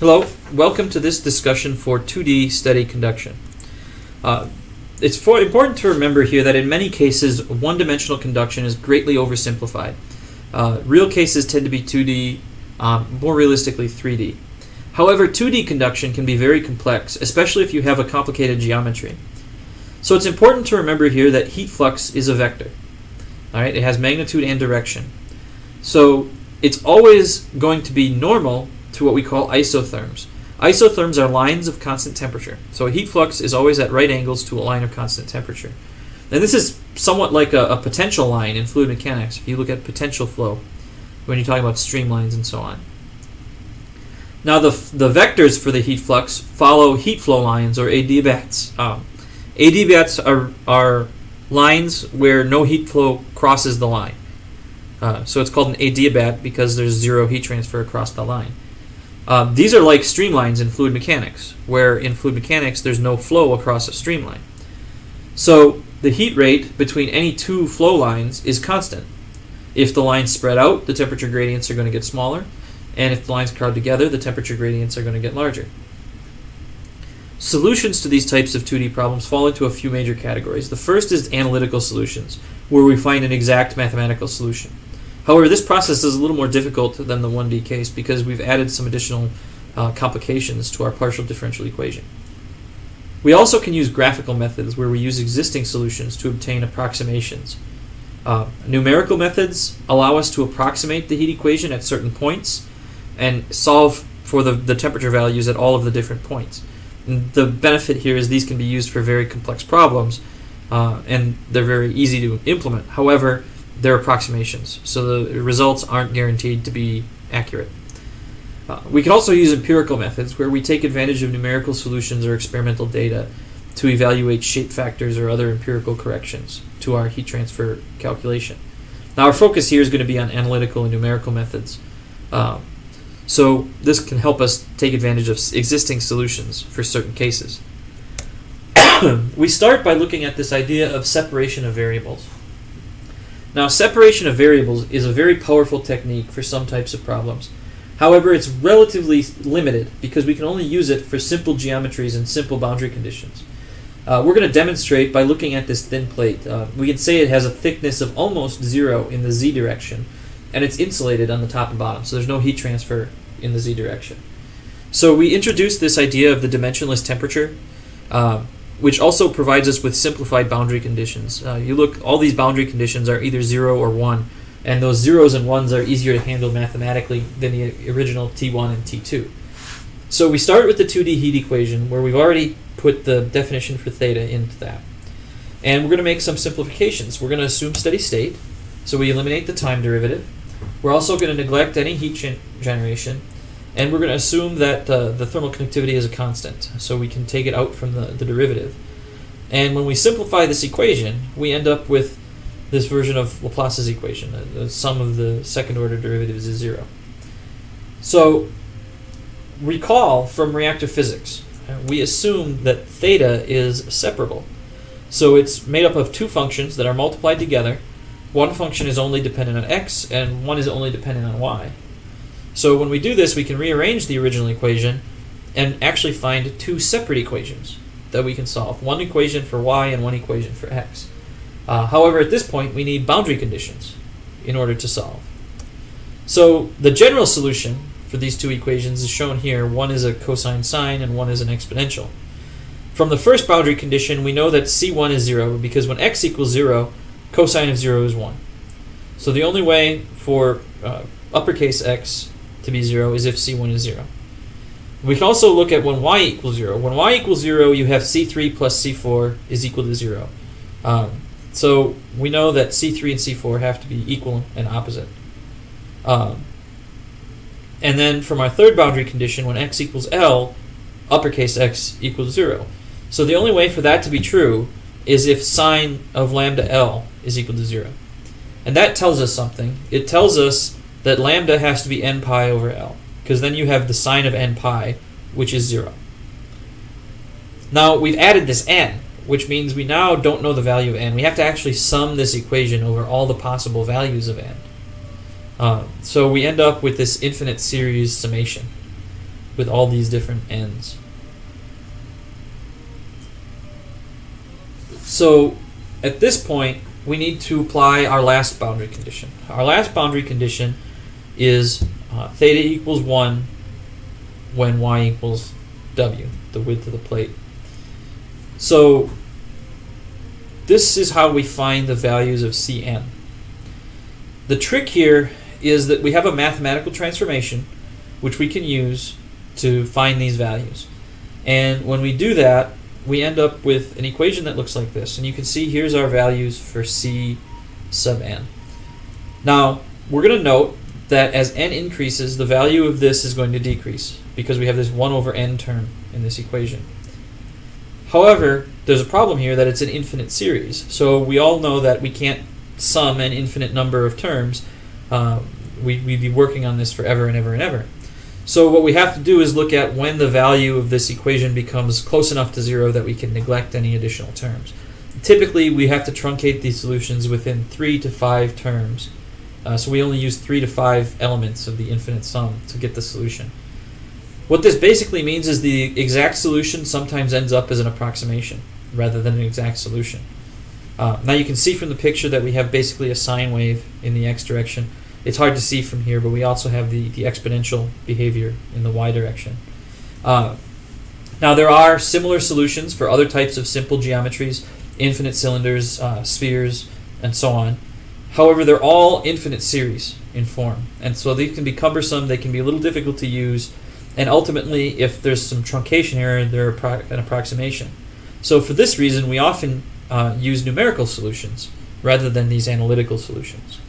Hello, welcome to this discussion for 2D steady conduction. It's important to remember here that in many cases, one-dimensional conduction is greatly oversimplified. Real cases tend to be 2D, more realistically 3D. However, 2D conduction can be very complex, especially if you have a complicated geometry. So it's important to remember here that heat flux is a vector. All right, it has magnitude and direction. So it's always going to be normal to what we call isotherms. Isotherms are lines of constant temperature. So a heat flux is always at right angles to a line of constant temperature. And this is somewhat like a potential line in fluid mechanics. If you look at potential flow, when you're talking about streamlines and so on. Now the vectors for the heat flux follow heat flow lines, or adiabats. Adiabats are lines where no heat flow crosses the line. So it's called an adiabat because there's zero heat transfer across the line. These are like streamlines in fluid mechanics, where in fluid mechanics there's no flow across a streamline. So the heat rate between any two flow lines is constant. If the lines spread out, the temperature gradients are going to get smaller, and if the lines crowd together, the temperature gradients are going to get larger. Solutions to these types of 2D problems fall into a few major categories. The first is analytical solutions, where we find an exact mathematical solution. However, this process is a little more difficult than the 1D case because we've added some additional complications to our partial differential equation. We also can use graphical methods where we use existing solutions to obtain approximations. Numerical methods allow us to approximate the heat equation at certain points and solve for the temperature values at all of the different points. And the benefit here is these can be used for very complex problems, and they're very easy to implement. However, they're approximations, so the results aren't guaranteed to be accurate. We can also use empirical methods where we take advantage of numerical solutions or experimental data to evaluate shape factors or other empirical corrections to our heat transfer calculation. Now our focus here is going to be on analytical and numerical methods. So this can help us take advantage of existing solutions for certain cases. We start by looking at this idea of separation of variables. Now, separation of variables is a very powerful technique for some types of problems. However, it's relatively limited because we can only use it for simple geometries and simple boundary conditions. We're going to demonstrate by looking at this thin plate. We can say it has a thickness of almost 0 in the z direction, and it's insulated on the top and bottom, so there's no heat transfer in the z direction. So we introduce this idea of the dimensionless temperature, which also provides us with simplified boundary conditions. You look, all these boundary conditions are either 0 or 1, and those zeros and ones are easier to handle mathematically than the original T1 and T2. So we start with the 2D heat equation, where we've already put the definition for theta into that. And we're going to make some simplifications. We're going to assume steady state, so we eliminate the time derivative. We're also going to neglect any heat generation, and we're going to assume that the thermal conductivity is a constant, so we can take it out from the derivative. And when we simplify this equation, we end up with this version of Laplace's equation. The sum of the second order derivatives is 0. So recall from reactor physics, we assume that theta is separable. So it's made up of two functions that are multiplied together. One function is only dependent on x, and one is only dependent on y. So when we do this, we can rearrange the original equation and actually find two separate equations that we can solve. One equation for y and one equation for x. However, at this point, we need boundary conditions in order to solve. So the general solution for these two equations is shown here. One is a cosine sine and one is an exponential. From the first boundary condition, we know that c1 is 0 because when x equals 0, cosine of 0 is 1. So the only way for uppercase x to be 0 is if c1 is 0. We can also look at when y equals 0. When y equals 0, you have c3 plus c4 is equal to 0. So we know that c3 and c4 have to be equal and opposite. And then from our third boundary condition, when x equals L, uppercase x equals 0. So the only way for that to be true is if sine of lambda L is equal to 0. And that tells us something. It tells us that lambda has to be n pi over L, because then you have the sine of n pi, which is 0. Now we've added this n, which means we now don't know the value of n. We have to actually sum this equation over all the possible values of n. So we end up with this infinite series summation. with all these different n's. So at this point, we need to apply our last boundary condition. Our last boundary condition is theta equals 1 when y equals w, the width of the plate. So this is how we find the values of Cn. The trick here is that we have a mathematical transformation which we can use to find these values. And when we do that, we end up with an equation that looks like this. And you can see here's our values for C sub n. Now, we're going to note that as n increases, the value of this is going to decrease because we have this 1 over n term in this equation. However, there's a problem here that it's an infinite series. So we all know that we can't sum an infinite number of terms. We'd be working on this forever and ever and ever. So what we have to do is look at when the value of this equation becomes close enough to 0 that we can neglect any additional terms. Typically, we have to truncate these solutions within 3 to 5 terms. So we only use 3 to 5 elements of the infinite sum to get the solution. What this basically means is the exact solution sometimes ends up as an approximation rather than an exact solution. Now you can see from the picture that we have basically a sine wave in the x direction. It's hard to see from here, but we also have the exponential behavior in the y direction. Now there are similar solutions for other types of simple geometries, infinite cylinders, spheres, and so on. However, they're all infinite series in form, and so they can be cumbersome, they can be a little difficult to use, and ultimately, if there's some truncation error, they're an approximation. So for this reason, we often use numerical solutions rather than these analytical solutions.